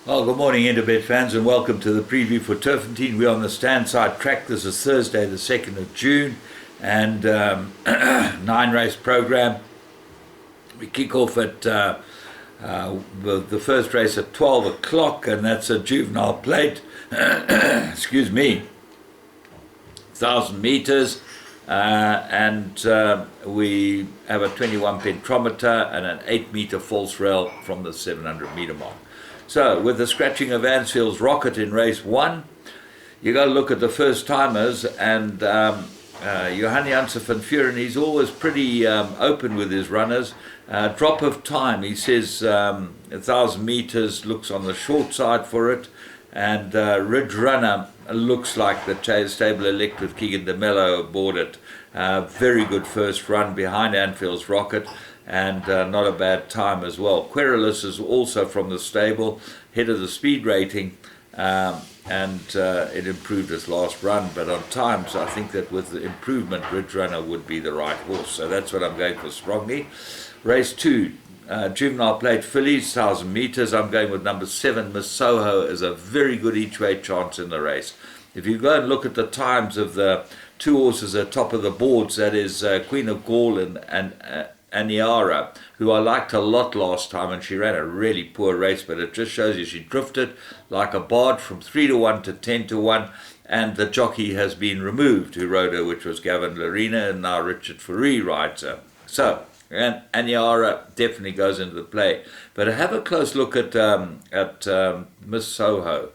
Well, good morning, Interbet fans, and welcome to the preview for Turffontein. We're on the Standside track. This is Thursday, the 2nd of June, and 9-race program. We kick off at the first race at 12 o'clock, and that's a juvenile plate. Excuse me, 1,000 meters. And we have a 21 pentometer and an 8-meter false rail from the 700-meter mark. So, with the scratching of Ansfield's Rocket in race 1, you got to look at the first timers, and Johan Janssen van Vuren, he's always pretty open with his runners. Drop of time, he says 1,000 meters looks on the short side for it, and Ridge Runner looks like the stable elect with Keegan de Mello aboard it. Very good first run behind Anfield's Rocket, and not a bad time as well. Querulous is also from the stable, head of the speed rating, and it improved its last run, but on times I think that with the improvement, Ridge Runner would be the right horse, so that's what I'm going for strongly. Race 2, juvenile plate fillies, 1,000 meters. I'm going with number 7, Miss Soho, as a very good each-way chance in the race. If you go and look at the times of the two horses at top of the boards, that is Queen of Gaul and Aniara, who I liked a lot last time, and she ran a really poor race, but it just shows you she drifted like a barge from 3-1 to 10-1, and the jockey has been removed who rode her, which was Gavin Larina, and now Richard Fourie rides her. So, and Aniara definitely goes into the play. But have a close look at Miss Soho.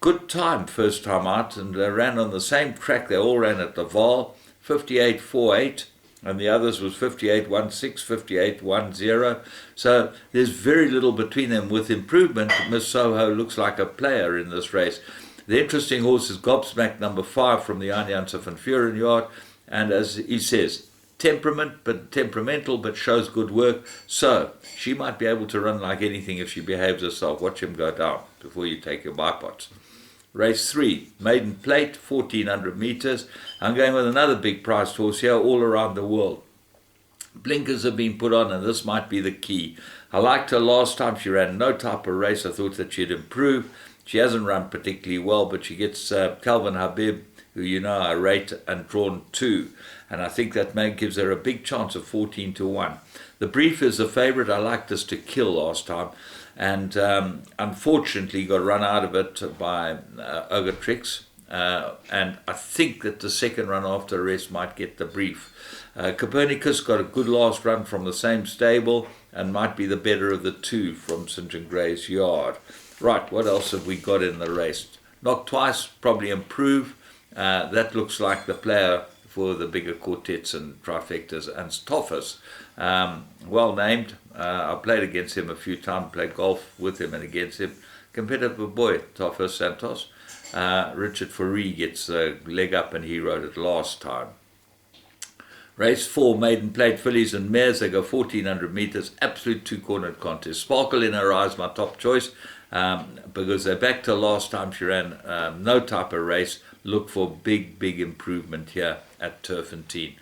Good time first time out, and they ran on the same track. They all ran at the Val, 58.48, and the others was 58.16, 58.10. So there's very little between them. With improvement, Miss Soho looks like a player in this race. The interesting horse is Gobsmack, number 5 from the Janssen van Vuren yard, and as he says, temperamental, but shows good work. So she might be able to run like anything if she behaves herself. Watch him go down before you take your bipods. Race 3, maiden plate, 1,400 meters. I'm going with another big priced horse here, all around the world. Blinkers have been put on, and this might be the key. I liked her last time. She ran no type of race. I thought that she'd improve. She hasn't run particularly well, but she gets Calvin Habib, who you know I rate, and drawn 2. And I think that gives her a big chance of 14-1. The Brief is a favourite. I liked this to kill last time, and unfortunately got run out of it by Ogatrix. And I think that the second run after a rest might get the Brief. Copernicus got a good last run from the same stable and might be the better of the two from St. John Gray's yard. Right, what else have we got in the race? Knock Twice, probably improve. That looks like the player for the bigger quartets and trifectas, and Toffus, well named. I played against him a few times, played golf with him and against him. Competitive boy, Toffus Santos. Richard Fourie gets the leg up, and he rode it last time. Race 4, maiden plate fillies and mares. They go 1,400 meters, absolute two-cornered contest. Sparkle in Her Eyes, my top choice, because they're back to last time she ran no type of race. Look for big improvement here at Turffontein,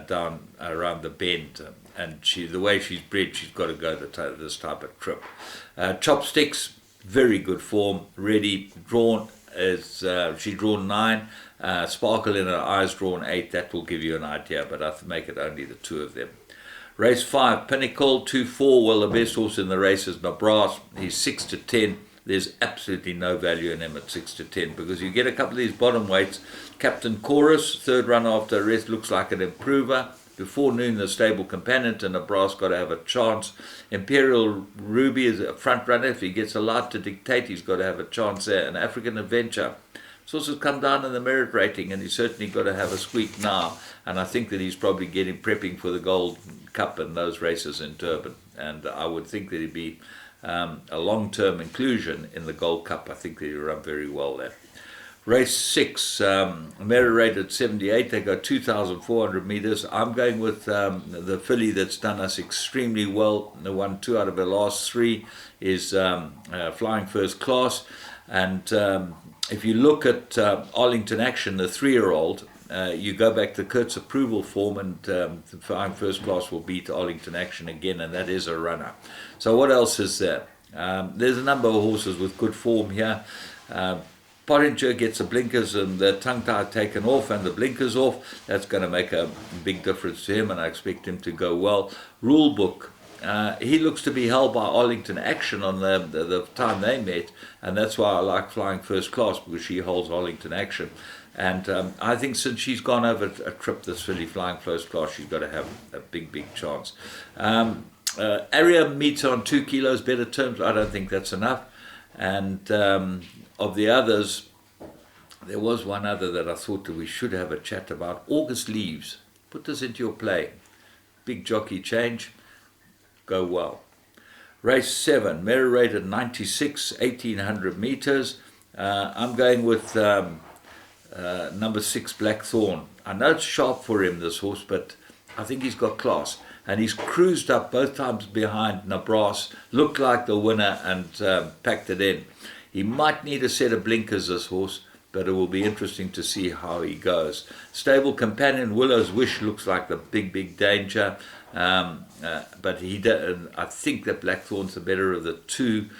down around the bend. And the way she's bred, she's got to go this type of trip. Chopsticks, very good form, ready, drawn. She's drawn 9. Sparkle in Her Eyes drawn 8. That will give you an idea, but I make it only the 2 of them. Race 5, Pinnacle, 2-4. Well, the best horse in the race is Nabras. He's 6-10. There's absolutely no value in him at 6-10, because you get a couple of these bottom weights. Captain Chorus, third run after a rest, looks like an improver. Before noon, the stable companion to Nabras got to have a chance. Imperial Ruby is a front runner. If he gets allowed to dictate, he's got to have a chance there. And African Adventure, this horse has come down in the merit rating, and he's certainly got to have a squeak now. And I think that he's probably prepping for the Gold Cup and those races in Durban. And I would think that he'd be a long-term inclusion in the Gold Cup. I think that he'll run very well there. Race 6, merit rated 78. They go 2,400 meters. I'm going with the filly that's done us extremely well. The won 2 out of her last 3 is Flying First Class. And if you look at Arlington Action, the 3-year-old, you go back to Kurt's approval form, and Flying First Class will beat Arlington Action again, and that is a runner. So what else is there? There's a number of horses with good form here. Pottinger gets the blinkers and the tongue tie taken off and the blinkers off. That's going to make a big difference to him, and I expect him to go well. Rule book. He looks to be held by Arlington Action on the time they met, and that's why I like Flying First Class, because she holds Arlington Action. And I think since she's gone over a trip this filly, Flying First Class, she's got to have a big chance. Area meets on 2 kilos, better terms. I don't think that's enough. And of the others, there was one other that I thought that we should have a chat about. August Leaves. Put this into your play. Big jockey change. Go well. Race 7, Mary rated 96, 1800 meters. I'm going with number 6, Blackthorn. I know it's sharp for him, this horse, but I think he's got class. And he's cruised up both times behind Nabras, looked like the winner, and packed it in. He might need a set of blinkers, this horse, but it will be interesting to see how he goes. Stable companion Willow's Wish looks like the big danger, but I think that Blackthorn's the better of the two,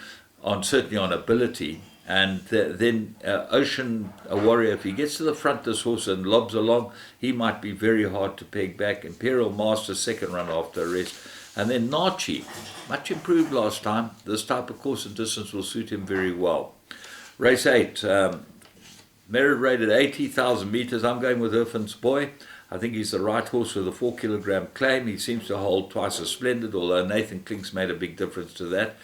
certainly on ability. And then Ocean Warrior, if he gets to the front, this horse, and lobs along, he might be very hard to peg back. Imperial Master, second run after a rest. And then Nachi, much improved last time. This type of course and distance will suit him very well. Race 8, merit rated 80,000 meters. I'm going with Irfan's Boy. I think he's the right horse with a 4 kilogram claim. He seems to hold twice as splendid, although Nathan Klink's made a big difference to that.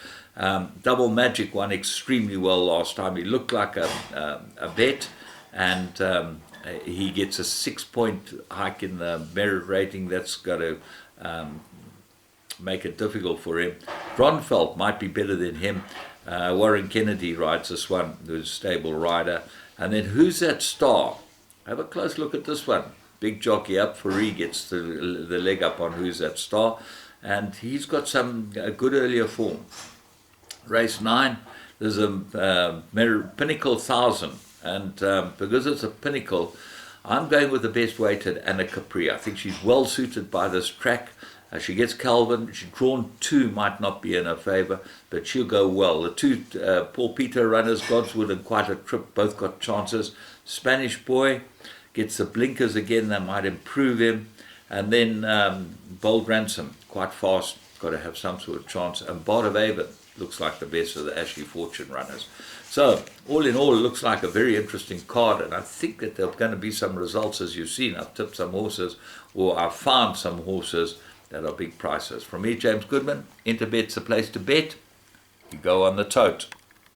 Double Magic won extremely well last time. He looked like a bet, and he gets a 6-point hike in the merit rating. That's got to make it difficult for him. Bronfeld might be better than him. Warren Kennedy rides this one, who's a stable rider. And then Who's That Star? Have a close look at this one. Big jockey up for he gets the leg up on Who's That Star, and he's got some good earlier form. Race 9, there's a Pinnacle 1000, and because it's a Pinnacle, I'm going with the best weighted Anna Capri. I think she's well suited by this track. She gets Calvin. She's drawn 2, might not be in her favour, but she'll go well. The 2 Paul Peter runners, Godswood and Quite a Trip, both got chances. Spanish Boy gets the blinkers again, that might improve him. And then Bold Ransom, quite fast, got to have some sort of chance. And Bard of Avon looks like the best of the Ashley Fortune runners. So, all in all, it looks like a very interesting card, and I think that there are going to be some results, as you've seen. I've tipped some horses, or I've found some horses that are big prices. From me, James Goodman, Interbet's the place to bet. You go on the tote.